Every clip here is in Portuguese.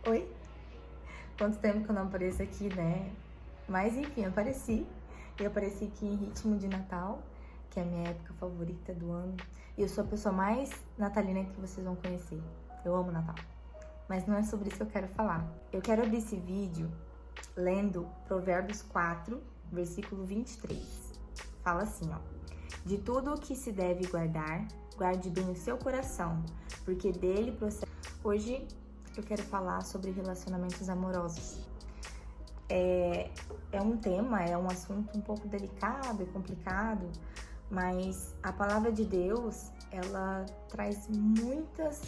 Oi? Quanto tempo que eu não apareço aqui, né? Mas enfim, eu apareci. Eu apareci aqui em ritmo de Natal, que é a minha época favorita do ano. E eu sou a pessoa mais natalina que vocês vão conhecer. Eu amo Natal. Mas não é sobre isso que eu quero falar. Eu quero abrir esse vídeo lendo Provérbios 4, versículo 23. Fala assim, ó. De tudo o que se deve guardar, guarde bem o seu coração, porque dele procede. Hoje eu quero falar sobre relacionamentos amorosos. É um tema, é um assunto um pouco delicado e complicado, mas a palavra de Deus, ela traz muitas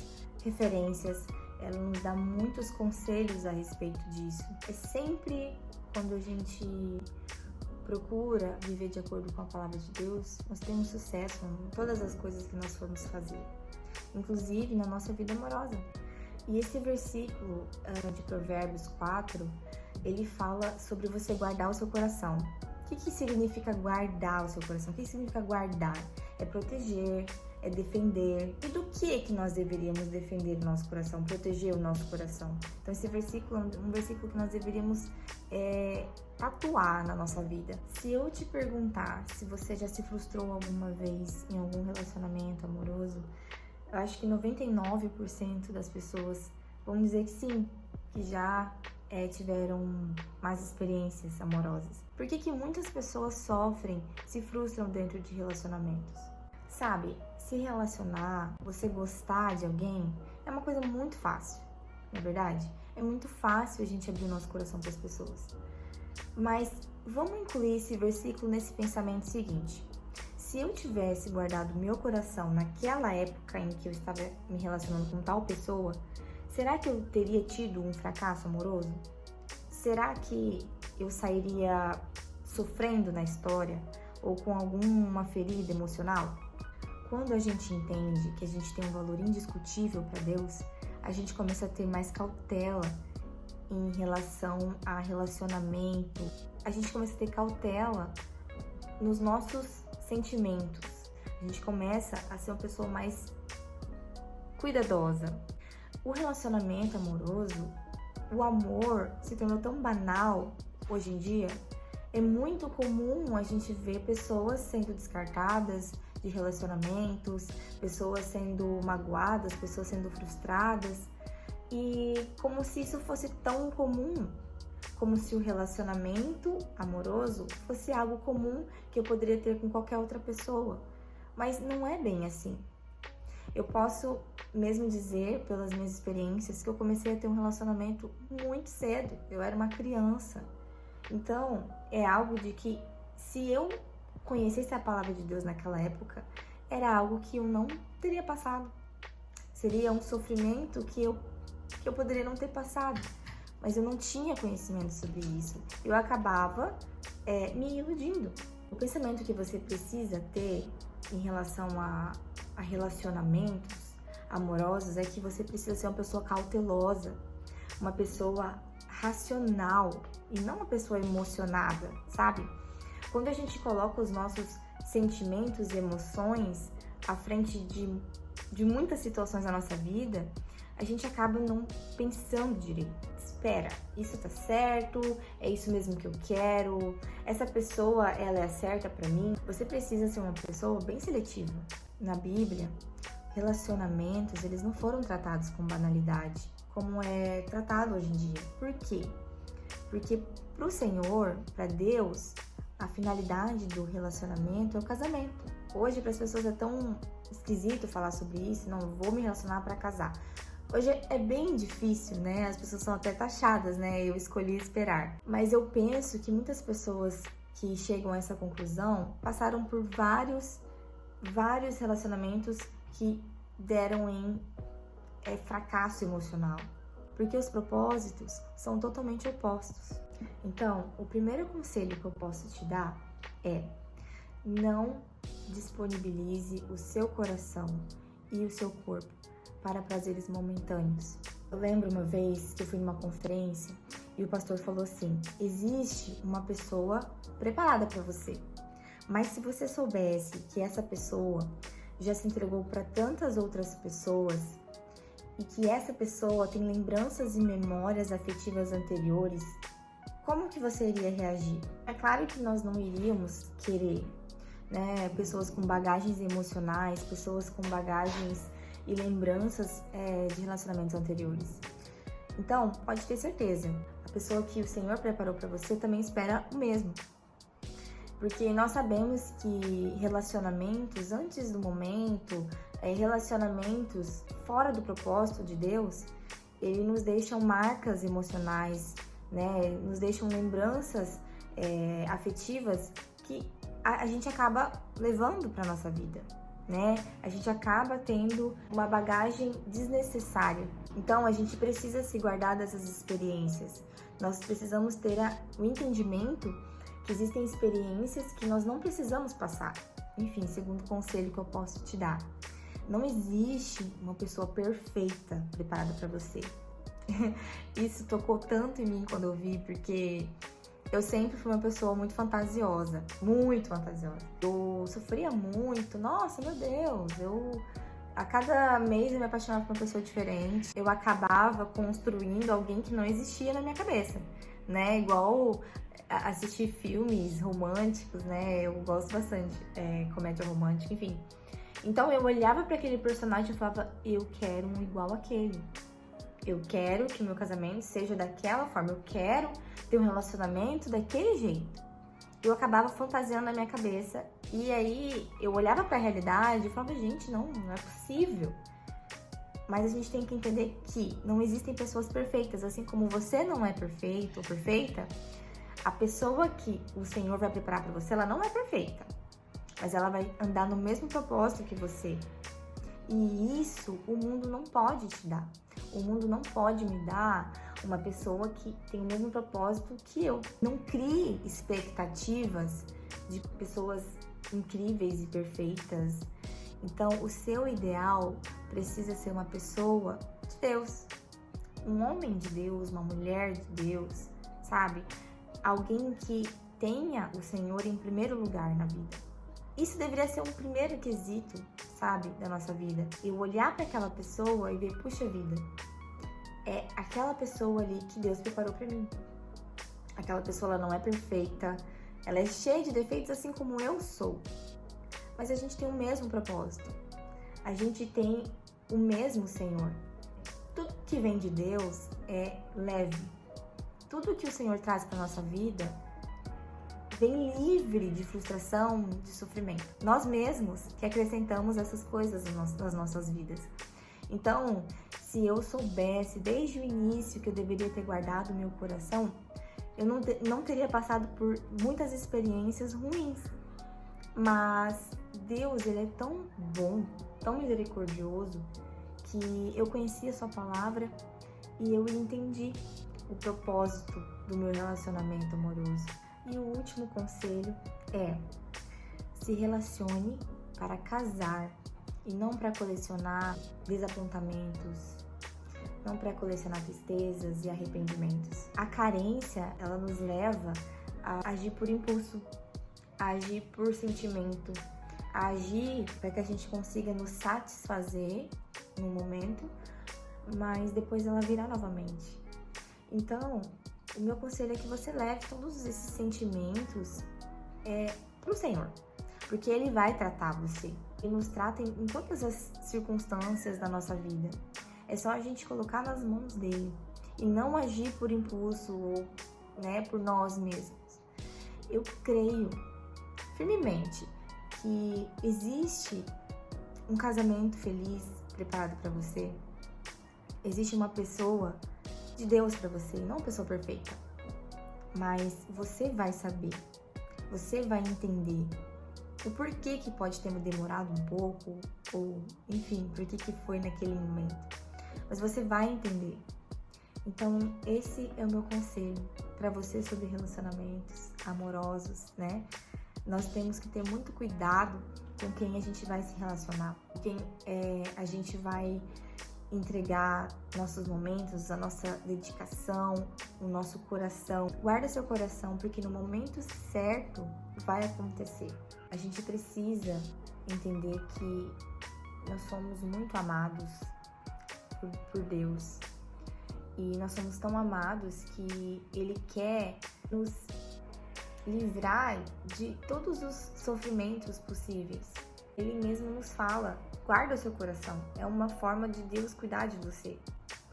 referências, ela nos dá muitos conselhos a respeito disso. É sempre quando a gente procura viver de acordo com a palavra de Deus, nós temos sucesso em todas as coisas que nós formos fazer, inclusive na nossa vida amorosa. E esse versículo de Provérbios 4, ele fala sobre você guardar o seu coração. O que significa guardar o seu coração? O que significa guardar? É proteger, é defender. E do que nós deveríamos defender o nosso coração, proteger o nosso coração? Então esse versículo é um versículo que nós deveríamos tatuar na nossa vida. Se eu te perguntar se você já se frustrou alguma vez em algum relacionamento amoroso, eu acho que 99% das pessoas vão dizer que sim, que já tiveram más experiências amorosas. Por que muitas pessoas sofrem, se frustram dentro de relacionamentos? Sabe, se relacionar, você gostar de alguém, é uma coisa muito fácil, não é verdade? É muito fácil a gente abrir o nosso coração para as pessoas. Mas vamos incluir esse versículo nesse pensamento seguinte. Se eu tivesse guardado meu coração naquela época em que eu estava me relacionando com tal pessoa, será que eu teria tido um fracasso amoroso? Será que eu sairia sofrendo na história ou com alguma ferida emocional? Quando a gente entende que a gente tem um valor indiscutível para Deus, a gente começa a ter mais cautela em relação a relacionamento. A gente começa a ter cautela nos nossos sentimentos. A gente começa a ser uma pessoa mais cuidadosa. O relacionamento amoroso, o amor se tornou tão banal hoje em dia. É muito comum a gente ver pessoas sendo descartadas de relacionamentos, pessoas sendo magoadas, pessoas sendo frustradas, e como se isso fosse tão comum, como se o relacionamento amoroso fosse algo comum que eu poderia ter com qualquer outra pessoa. Mas não é bem assim. Eu posso mesmo dizer, pelas minhas experiências, que eu comecei a ter um relacionamento muito cedo. Eu era uma criança. Então, é algo de que, se eu conhecesse a palavra de Deus naquela época, era algo que eu não teria passado. Seria um sofrimento que eu poderia não ter passado. Mas eu não tinha conhecimento sobre isso. Eu acabava me iludindo. O pensamento que você precisa ter em relação a relacionamentos amorosos é que você precisa ser uma pessoa cautelosa, uma pessoa racional e não uma pessoa emocionada, sabe? Quando a gente coloca os nossos sentimentos e emoções à frente de muitas situações da nossa vida, a gente acaba não pensando direito. Espera, isso tá certo? É isso mesmo que eu quero? Essa pessoa, ela é certa pra mim? Você precisa ser uma pessoa bem seletiva. Na Bíblia, relacionamentos, eles não foram tratados com banalidade, como é tratado hoje em dia. Por quê? Porque pro Senhor, pra Deus, a finalidade do relacionamento é o casamento. Hoje, para as pessoas é tão esquisito falar sobre isso, não, eu vou me relacionar para casar. Hoje é bem difícil, né? As pessoas são até taxadas, né? Eu escolhi esperar. Mas eu penso que muitas pessoas que chegam a essa conclusão passaram por vários relacionamentos que deram em fracasso emocional. Porque os propósitos são totalmente opostos. Então, o primeiro conselho que eu posso te dar é: não disponibilize o seu coração e o seu corpo para prazeres momentâneos. Eu lembro uma vez que eu fui numa conferência e o pastor falou assim: existe uma pessoa preparada para você, mas se você soubesse que essa pessoa já se entregou para tantas outras pessoas e que essa pessoa tem lembranças e memórias afetivas anteriores, como que você iria reagir? É claro que nós não iríamos querer, né, pessoas com bagagens emocionais, pessoas com bagagens e lembranças de relacionamentos anteriores. Então, pode ter certeza, a pessoa que o Senhor preparou para você também espera o mesmo. Porque nós sabemos que relacionamentos antes do momento, relacionamentos fora do propósito de Deus, ele nos deixam marcas emocionais, né? Nos deixam lembranças afetivas que a gente acaba levando para nossa vida, né? A gente acaba tendo uma bagagem desnecessária. Então, a gente precisa se guardar dessas experiências. Nós precisamos ter o entendimento que existem experiências que nós não precisamos passar. Enfim, segundo conselho que eu posso te dar, não existe uma pessoa perfeita preparada para você. Isso tocou tanto em mim quando eu vi, porque eu sempre fui uma pessoa muito fantasiosa, muito fantasiosa. Eu sofria muito, nossa, meu Deus, a cada mês eu me apaixonava por uma pessoa diferente. Eu acabava construindo alguém que não existia na minha cabeça, né? Igual assistir filmes românticos, né? Eu gosto bastante, comédia romântica, enfim. Então eu olhava para aquele personagem e falava, eu quero um igual àquele. Eu quero que meu casamento seja daquela forma, eu quero ter um relacionamento daquele jeito. Eu acabava fantasiando na minha cabeça e aí eu olhava para a realidade e falava, gente, não é possível. Mas a gente tem que entender que não existem pessoas perfeitas, assim como você não é perfeito ou perfeita, a pessoa que o Senhor vai preparar para você, ela não é perfeita, mas ela vai andar no mesmo propósito que você. E isso o mundo não pode te dar. O mundo não pode me dar uma pessoa que tem o mesmo propósito que eu. Não crie expectativas de pessoas incríveis e perfeitas. Então, o seu ideal precisa ser uma pessoa de Deus. Um homem de Deus, uma mulher de Deus, sabe? Alguém que tenha o Senhor em primeiro lugar na vida. Isso deveria ser um primeiro quesito, sabe, da nossa vida. Eu olhar para aquela pessoa e ver, puxa vida, é aquela pessoa ali que Deus preparou para mim. Aquela pessoa, ela não é perfeita, ela é cheia de defeitos assim como eu sou. Mas a gente tem o mesmo propósito. A gente tem o mesmo Senhor. Tudo que vem de Deus é leve. Tudo que o Senhor traz para nossa vida vem livre de frustração, de sofrimento. Nós mesmos que acrescentamos essas coisas nas nossas vidas. Então, se eu soubesse desde o início que eu deveria ter guardado o meu coração, eu não teria passado por muitas experiências ruins. Mas Deus, Ele é tão bom, tão misericordioso, que eu conheci a Sua palavra e eu entendi o propósito do meu relacionamento amoroso. E o último conselho é: se relacione para casar e não para colecionar desapontamentos, não para colecionar tristezas e arrependimentos. A carência, ela nos leva a agir por impulso, a agir por sentimento, a agir para que a gente consiga nos satisfazer no momento, mas depois ela virá novamente. Então, o meu conselho é que você leve todos esses sentimentos para o Senhor, porque Ele vai tratar você. Ele nos trata em todas as circunstâncias da nossa vida. É só a gente colocar nas mãos dele e não agir por impulso ou, por nós mesmos. Eu creio firmemente que existe um casamento feliz preparado para você. Existe uma pessoa de Deus para você, não uma pessoa perfeita. Mas você vai saber, você vai entender o porquê que pode ter demorado um pouco, ou enfim, por que foi naquele momento. Mas você vai entender. Então, esse é o meu conselho para você sobre relacionamentos amorosos, né? Nós temos que ter muito cuidado com quem a gente vai se relacionar, com quem a gente vai entregar nossos momentos, a nossa dedicação, o nosso coração. Guarda seu coração, porque no momento certo vai acontecer. A gente precisa entender que nós somos muito amados por Deus. E nós somos tão amados que Ele quer nos livrar de todos os sofrimentos possíveis. Ele mesmo nos fala, guarda o seu coração. É uma forma de Deus cuidar de você.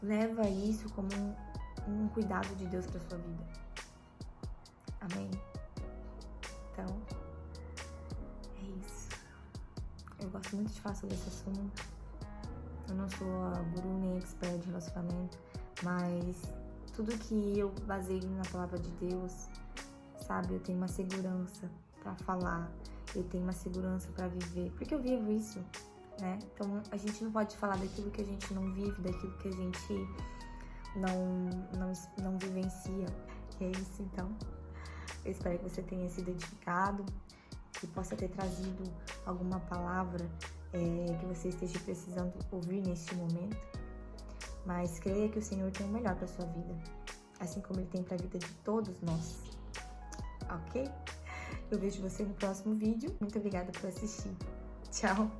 Leva isso como um cuidado de Deus para sua vida. Amém? Então, é isso. Eu gosto muito de falar sobre esse assunto. Eu não sou a guru nem expert de relacionamento, mas tudo que eu baseio na palavra de Deus, sabe? Eu tenho uma segurança para falar, eu tenho uma segurança para viver, porque eu vivo isso, né? Então, a gente não pode falar daquilo que a gente não vive, daquilo que a gente não vivencia. E é isso, então. Eu espero que você tenha se identificado, que possa ter trazido alguma palavra que você esteja precisando ouvir neste momento. Mas creia que o Senhor tem o melhor para sua vida, assim como Ele tem para a vida de todos nós. Ok? Eu vejo você no próximo vídeo. Muito obrigada por assistir. Tchau!